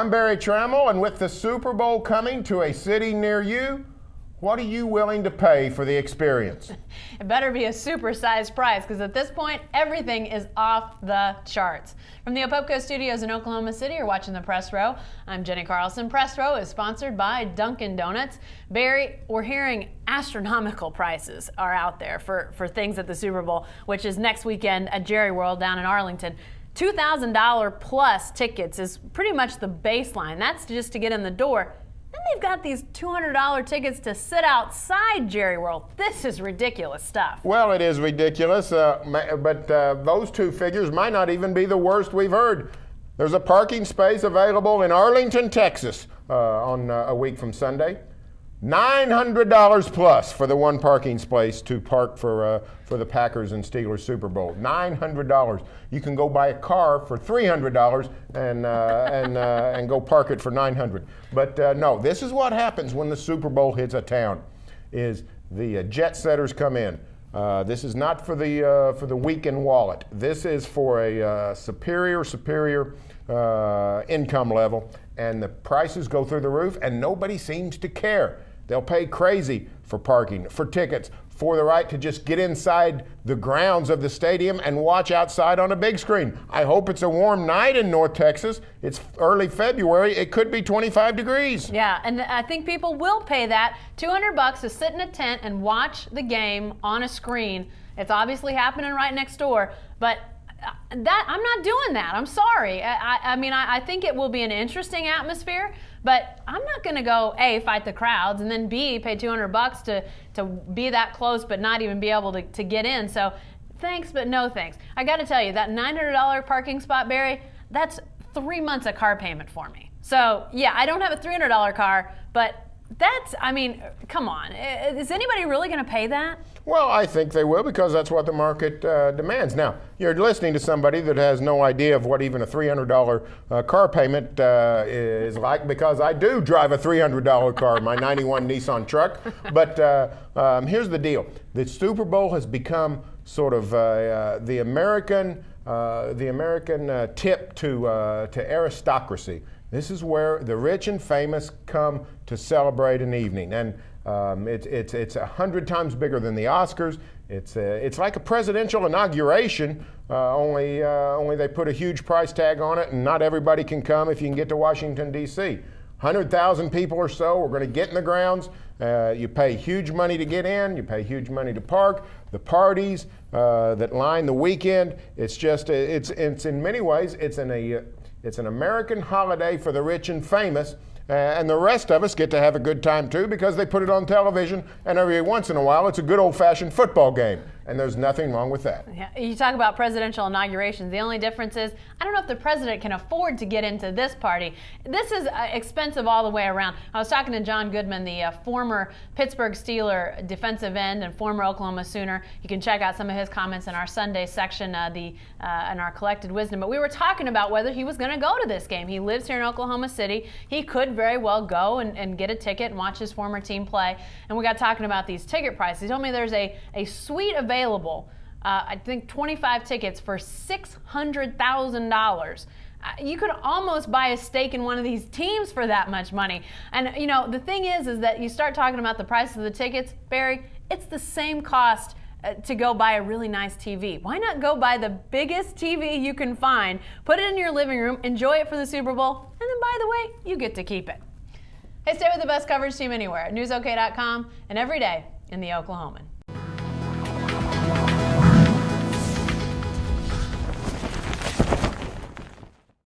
I'm Barry Tramel, and with the Super Bowl coming to a city near you, what are you willing to pay for the experience? It better be a super-sized prize, because at this point, everything is off the charts. From the Opopco Studios in Oklahoma City, you're watching the Press Row. I'm Jenni Carlson. Press Row is sponsored by Dunkin' Donuts. Barry, we're hearing astronomical prices are out there for things at the Super Bowl, which is next weekend at Jerry World down in Arlington. $2,000 plus tickets is pretty much the baseline. That's just to get in the door. Then they've got these $200 tickets to sit outside Jerry World. This is ridiculous stuff. Well, it is ridiculous, but those two figures might not even be the worst we've heard. There's a parking space available in Arlington, Texas on a week from Sunday. $900 plus for the one parking space to park for the Packers and Steelers Super Bowl. $900. You can go buy a car for $300 and go park it for $900. But no, this is what happens when the Super Bowl hits a town. Is the jet setters come in. This is not for the weekend wallet. This is for a superior income level, and the prices go through the roof, and nobody seems to care. They'll pay crazy for parking, for tickets, for the right to just get inside the grounds of the stadium and watch outside on a big screen. I hope it's a warm night in North Texas. It's early February. It could be 25 degrees. Yeah, and I think people will pay that. $200 to sit in a tent and watch the game on a screen. It's obviously happening right next door, but that I'm not doing that. I'm sorry. I mean, I think it will be an interesting atmosphere, but I'm not going to go A, fight the crowds, and then B, pay $200 to be that close but not even be able to get in. So thanks, but no thanks. I got to tell you, that $900 parking spot, Barry, that's 3 months of car payment for me. So yeah, I don't have a $300 car, but that's, I mean, come on. Is anybody really going to pay that? Well, I think they will, because that's what the market demands. Now, you're listening to somebody that has no idea of what even a $300 car payment is like, because I do drive a $300 car, my 91 Nissan truck. But here's the deal. The Super Bowl has become sort of the American tip to aristocracy. This is where the rich and famous come to celebrate an evening, and it's 100 times bigger than the Oscars. It's like a presidential inauguration, only they put a huge price tag on it, and not everybody can come if you can get to Washington, D.C. 100,000 people or so are going to get in the grounds. You pay huge money to get in. You pay huge money to park. The parties that line the weekend. It's just it's in many ways it's an American holiday for the rich and famous, and the rest of us get to have a good time too, because they put it on television, and every once in a while it's a good old-fashioned football game, and there's nothing wrong with that. Yeah, you talk about presidential inaugurations. The only difference is, I don't know if the president can afford to get into this party. This is expensive all the way around. I was talking to John Goodman, the former Pittsburgh Steeler defensive end and former Oklahoma Sooner. You can check out some of his comments in our Sunday section, in our Collected Wisdom. But we were talking about whether he was going to go to this game. He lives here in Oklahoma City. He could very well go and get a ticket and watch his former team play. And we got talking about these ticket prices. He told me there's a suite available, I think 25 tickets for $600,000. You could almost buy a stake in one of these teams for that much money. And you know, the thing is that you start talking about the price of the tickets, Barry, it's the same cost to go buy a really nice TV. Why not go buy the biggest TV you can find, put it in your living room, enjoy it for the Super Bowl, and then by the way, you get to keep it. Hey, stay with the best coverage team anywhere at newsok.com and every day in the Oklahoman.